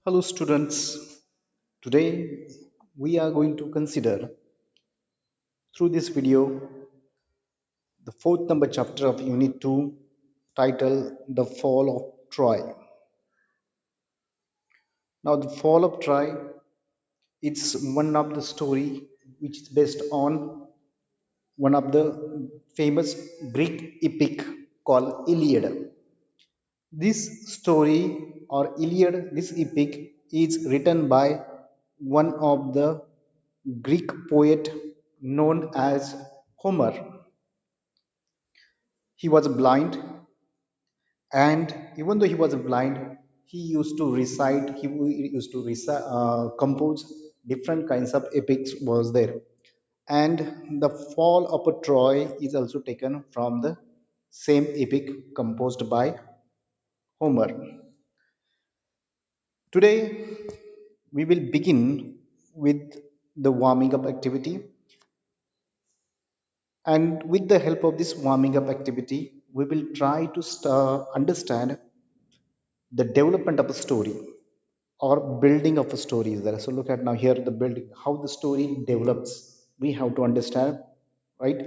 Hello students, today we are going to consider through this video the fourth number chapter of Unit 2 titled The Fall of Troy. Now the Fall of Troy, it's one of the story which is based on one of the famous Greek epic called Iliad. This story or Iliad, this epic is written by one of the Greek poet known as Homer. He was blind, and even though he was blind, he used to recite, compose different kinds of epics was there. And the fall of a Troy is also taken from the same epic composed by Homer. Today, we will begin with the warming up activity, and with the help of this warming up activity, we will try to understand the development of a story or building of a story is there. So look at now here the building, how the story develops. We have to understand, right?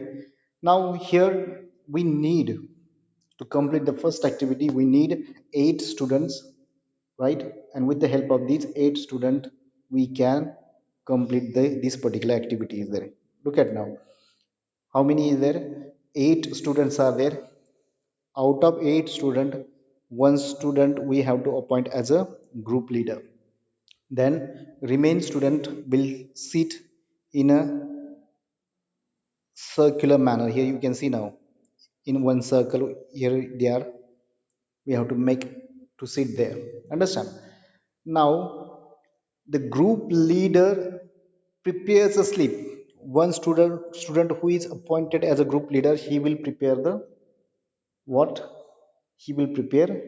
Now here we need to complete the first activity. We need 8 students, right? And with the help of these 8 students, we can complete this particular activity is there. Look at now, how many is there? 8 students are there. Out of 8 students, one student we have to appoint as a group leader. Then remain student will sit in a circular manner. Here you can see now in one circle. Here they are, we have to make to sit there. Understand? Now the group leader prepares a slip. One student who is appointed as a group leader, he will prepare the what? He will prepare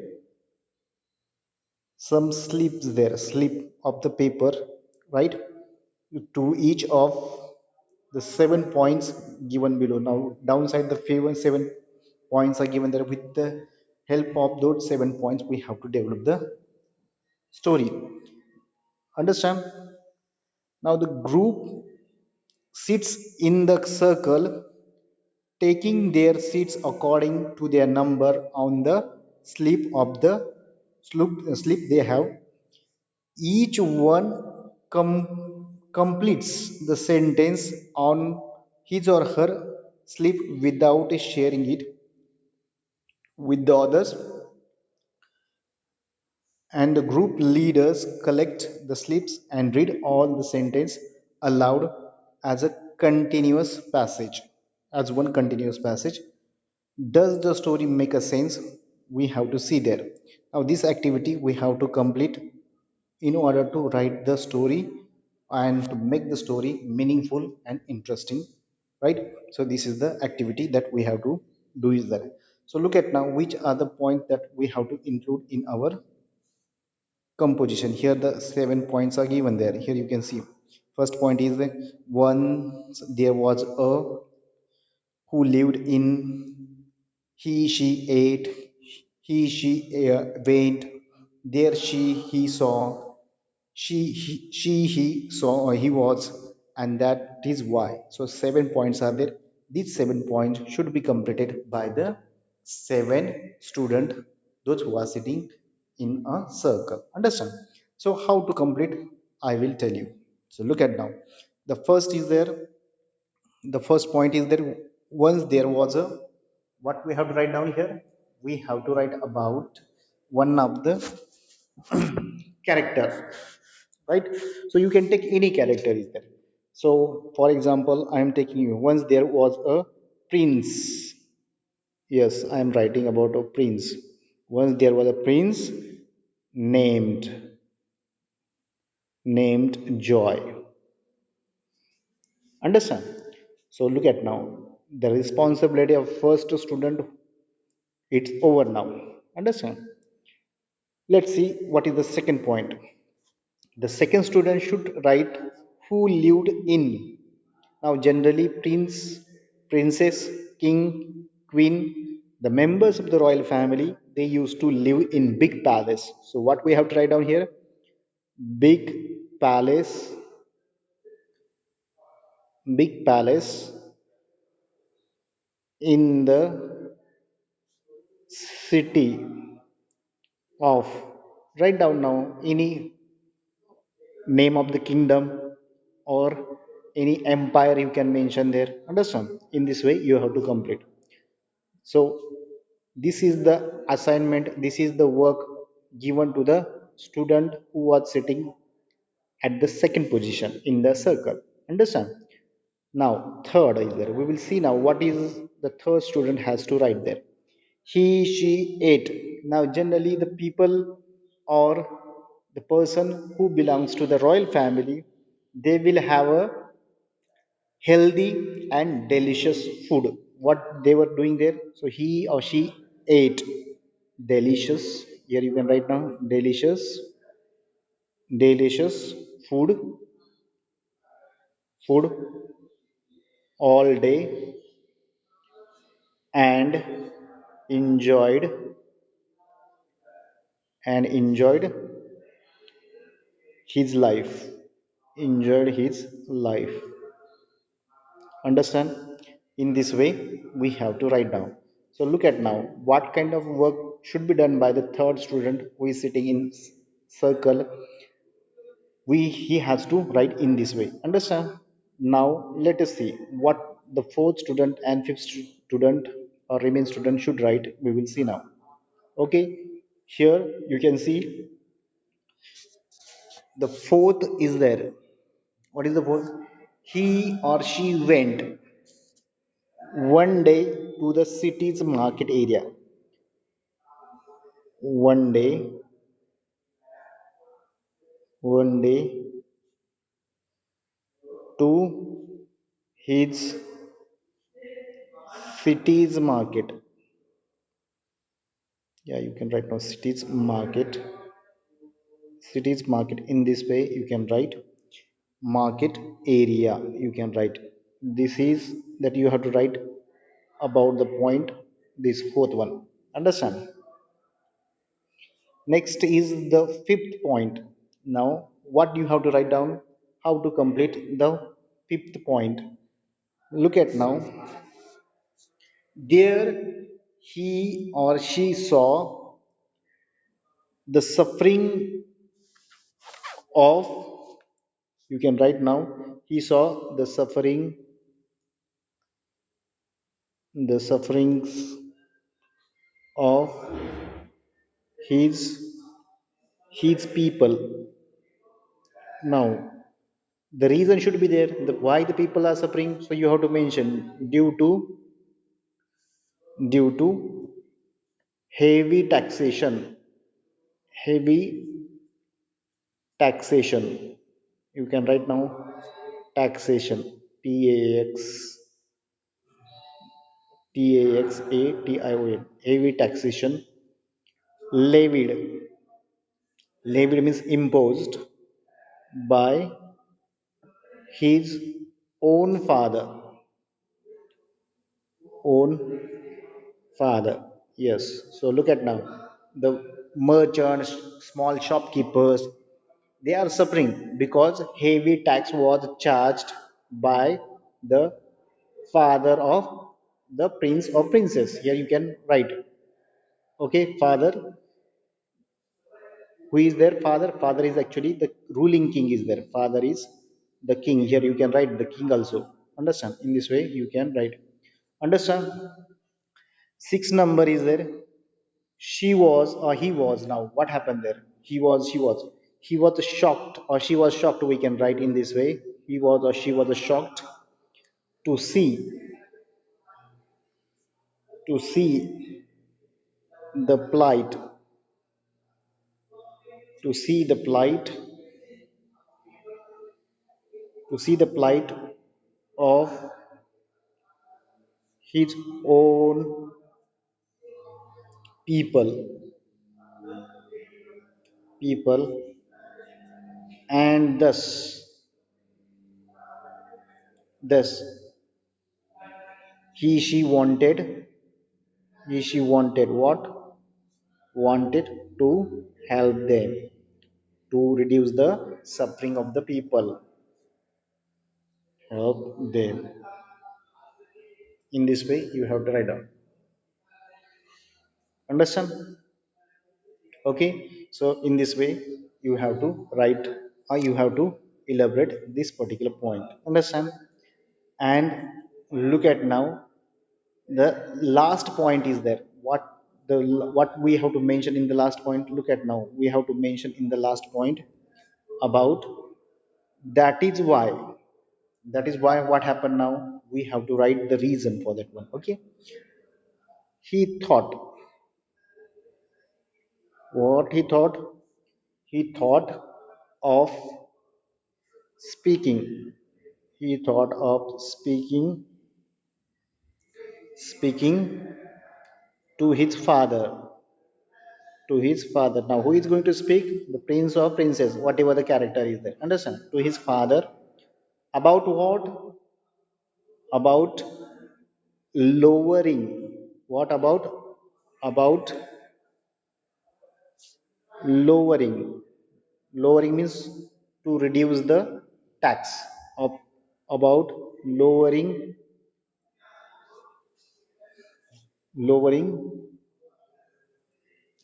some slips there, slip of the paper, right? To each of the 7 points given below. Now downside the favor 7 points are given there. With the help of those 7 points, we have to develop the story. Understand? Now the group sits in the circle, taking their seats according to their number on the slip of the slip they have. Each one completes the sentence on his or her slip without sharing it with the others, and the group leaders collect the slips and read all the sentence aloud as a continuous passage, as one continuous passage. Does the story make a sense? We have to see there. Now this activity we have to complete in order to write the story and to make the story meaningful and interesting, right? So this is the activity that we have to do is that. So look at now which are the points that we have to include in our composition. Here the 7 points are given there. Here you can see first point is the once there was a who lived in. He she ate, he she went, there he saw, she he saw, or he was, and that is why. So 7 points are there. These 7 points should be completed by the 7 student, those who are sitting in a circle. Understand? So how to complete, I will tell you. So look at now, the first is there. The first point is that once there was a, what we have to write down here, we have to write about one of the character, right? So you can take any character is there. So for example, I am taking you, once there was a prince. Yes, I am writing about a prince. Once there was a prince named Joy. Understand? So look at now, the responsibility of first student, it's over now. Understand? Let's see what is the second point. The second student should write who lived in. Now generally prince, princess, king, queen, the members of the royal family, they used to live in big palace. So what we have to write down here, big palace, big palace in the city of, write down now any name of the kingdom or any empire you can mention there. Understand? In this way you have to complete. So this is the assignment, this is the work given to the student who was sitting at the second position in the circle. Understand? Now third is there, we will see now what is the third student has to write there. He, she ate. Now generally the people or the person who belongs to the royal family, they will have a healthy and delicious food. What they were doing there, so he or she ate delicious, here you can write now delicious food all day and enjoyed enjoyed his life, enjoyed his life. Understand? In this way we have to write down. So look at now what kind of work should be done by the third student who is sitting in circle. We He has to write in this way. Understand? Now let us see what the fourth student and fifth student or remain student should write. We will see now. Okay, here you can see the fourth is there. What is the fourth? He or she went one day to the city's market area. One day, one day to his city's market. Yeah, you can write now city's market. In this way, you can write market area. You can write. This is that you have to write about the point. This fourth one. Understand? Next is the fifth point. Now, what you have to write down? How to complete the fifth point? Look at now. There he or she saw the suffering of, you can write now, he saw the sufferings of his his people. Now the reason should be there, the why the people are suffering, so you have to mention due to heavy taxation, heavy taxation. You can write now taxation, taxation, heavy taxation, levied. Levied means imposed by his own own father. Yes. So look at now. The merchants, small shopkeepers, they are suffering because heavy tax was charged by the father of the prince or princess. Here you can write. Okay, father. Who is their father? Father is actually the ruling king is there. Father is the king. Here you can write the king also. Understand? In this way you can write. Understand? Six number is there. She was or he was. Now what happened there? He was shocked or she was shocked. We can write in this way. He was or she was shocked to see the plight, to see the plight, to see the plight of his own people, people, and thus he she wanted what? Wanted to help them, to reduce the suffering of the people, help them. In this way you have to write down. Understand? Okay, so in this way you have to write, or you have to elaborate this particular point. Understand? And look at now, the last point is there. What we have to mention in the last point, look at now, we have to mention in the last point about, that is why, what happened now, we have to write the reason for that one. Okay, he thought, what he thought, he thought of speaking, he thought of speaking to his father, to his father. Now who is going to speak? The prince or princess, whatever the character is there. Understand? To his father about what? About lowering. What about lowering? Lowering means to reduce the tax. Ab- about lowering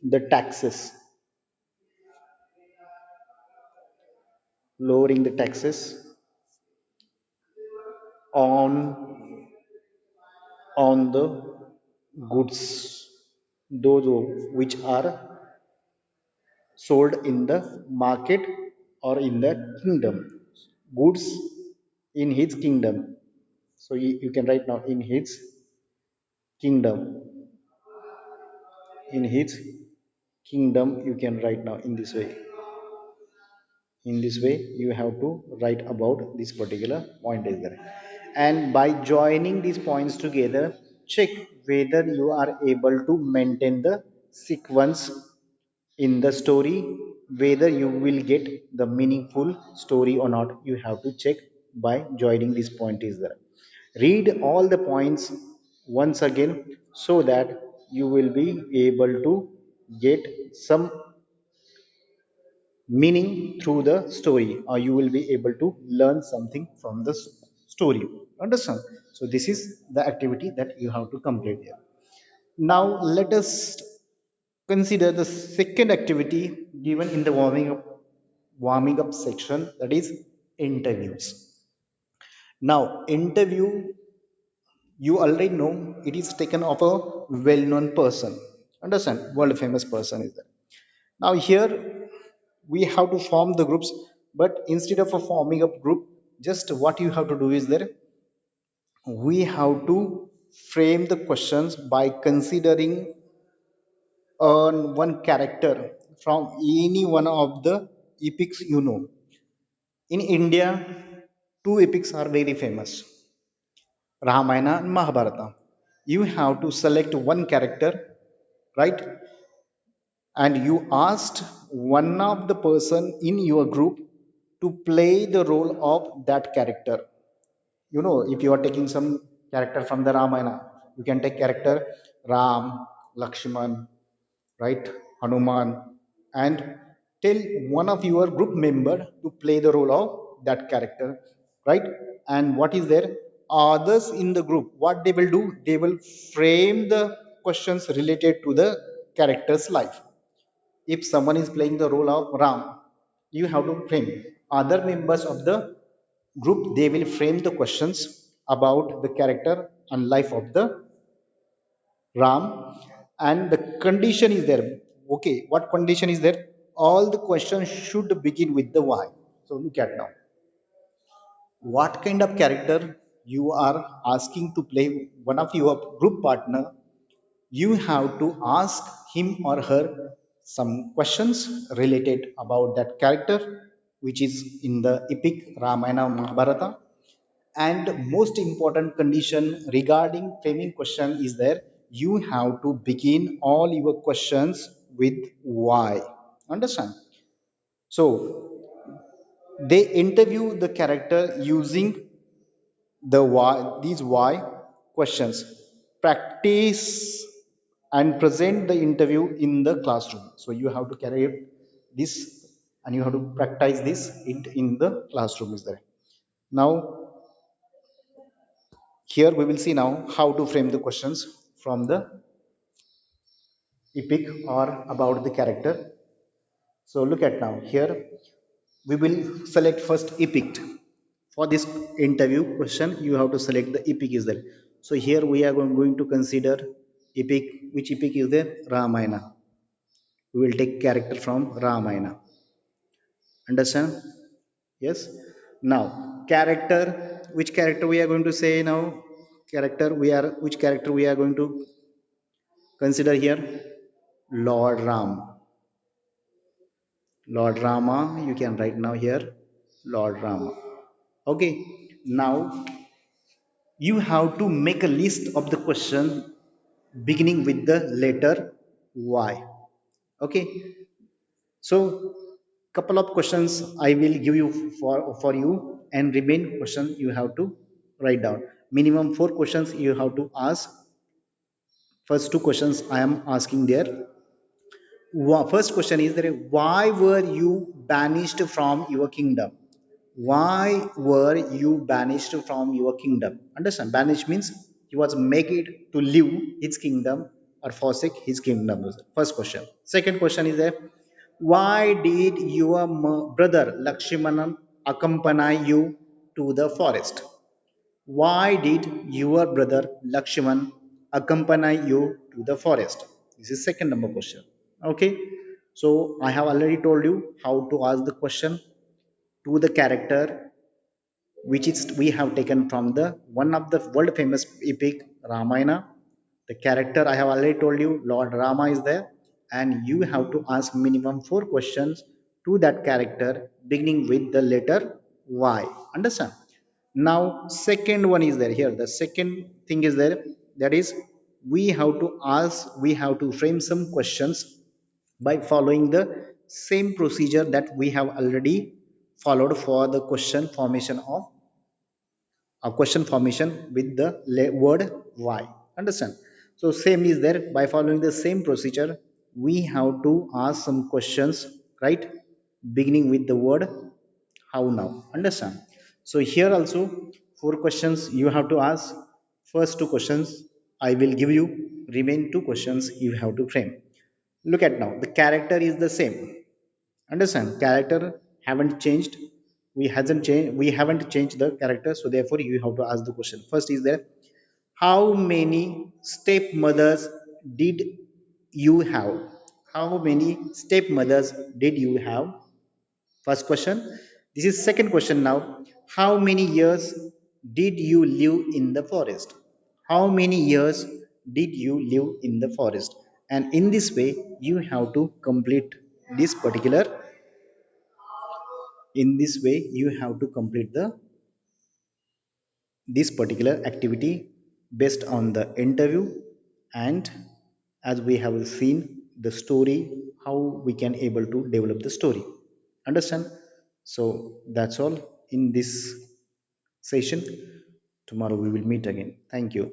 the taxes, lowering the taxes on the goods, those which are sold in the market or in the kingdom, goods in his kingdom. So you can write now, in his kingdom, in his kingdom, you can write now in this way. In this way you have to write about this particular point is there. And by joining these points together, check whether you are able to maintain the sequence in the story, whether you will get the meaningful story or not. You have to check by joining this point is there. Read all the points once again, so that you will be able to get some meaning through the story, or you will be able to learn something from the story. Understand? So this is the activity that you have to complete here. Now let us consider the second activity given in the warming up section, that is interviews. Now interview, you already know, it is taken of a well known person. Understand? World famous person is there. Now here we have to form the groups, but instead of a forming a group, just what you have to do is there, we have to frame the questions by considering one character from any one of the epics. In India, two epics are very famous, Ramayana and Mahabharata. You have to select one character, right? And you asked one of the person in your group to play the role of that character. If you are taking some character from the Ramayana, you can take character Ram, Lakshman, right, Hanuman, and tell one of your group member to play the role of that character, right? And what is there, others in the group, what they will do, they will frame the questions related to the character's life. If someone is playing the role of Ram, you have to frame, other members of the group, they will frame the questions about the character and life of the Ram. And the condition is there. Okay, what condition is there? All the questions should begin with the why. So look at now, what kind of character you are asking to play one of your group partner. You have to ask him or her some questions related about that character, which is in the epic Ramayana Mahabharata. And most important condition regarding framing question is there, you have to begin all your questions with why. Understand? So they interview the character using the why, these why questions. Practice and present the interview in the classroom. So you have to carry out this and you have to practice this in the classroom is there. Now here we will see now how to frame the questions from the epic or about the character. So look at now here we will select first epic. For this interview question you have to select the epic is there. So here we are going to consider epic. Which epic is there? Ramayana. We will take character from Ramayana. Understand? Yes. Now character, which character we are going to say now? Character we are, which character we are going to consider here? Lord Ram. Lord Rama, you can write now here Lord Rama. Okay. Now you have to make a list of the question beginning with the letter Y. Okay. So couple of questions I will give you for you, and remain question you have to write down. Minimum four questions you have to ask. First two questions I am asking there. First question is there, why were you banished from your kingdom? Why were you banished from your kingdom? Understand? Banished means he was made to leave his kingdom or forsake his kingdom. First question. Second question is there, why did your brother Lakshmanan accompany you to the forest? Why did your brother Lakshman accompany you to the forest? This is second number question. Okay. So I have already told you how to ask the question to the character, which is we have taken from the one of the world famous epic Ramayana. The character I have already told you, Lord Rama is there, and you have to ask minimum four questions to that character beginning with the letter Y. Understand? Now second one is there here. The second thing is there, that is we have to ask, we have to frame some questions by following the same procedure that we have already followed for the question formation of a question formation with the word why. Understand? So same is there, by following the same procedure we have to ask some questions, right, beginning with the word how now. Understand? So here also four questions you have to ask. First two questions I will give you, remain two questions you have to frame. Look at now, the character is the same. Understand? Character haven't changed. We haven't changed the character, so therefore you have to ask the question. First is there, how many stepmothers did you have? How many stepmothers did you have? First question. This is second question now. How many years did you live in the forest? How many years did you live in the forest? And in this way you have to complete this particular, in this way you have to complete the this particular activity based on the interview, and as we have seen the story, how we can able to develop the story. Understand? So that's all in this session. Tomorrow we will meet again. Thank you.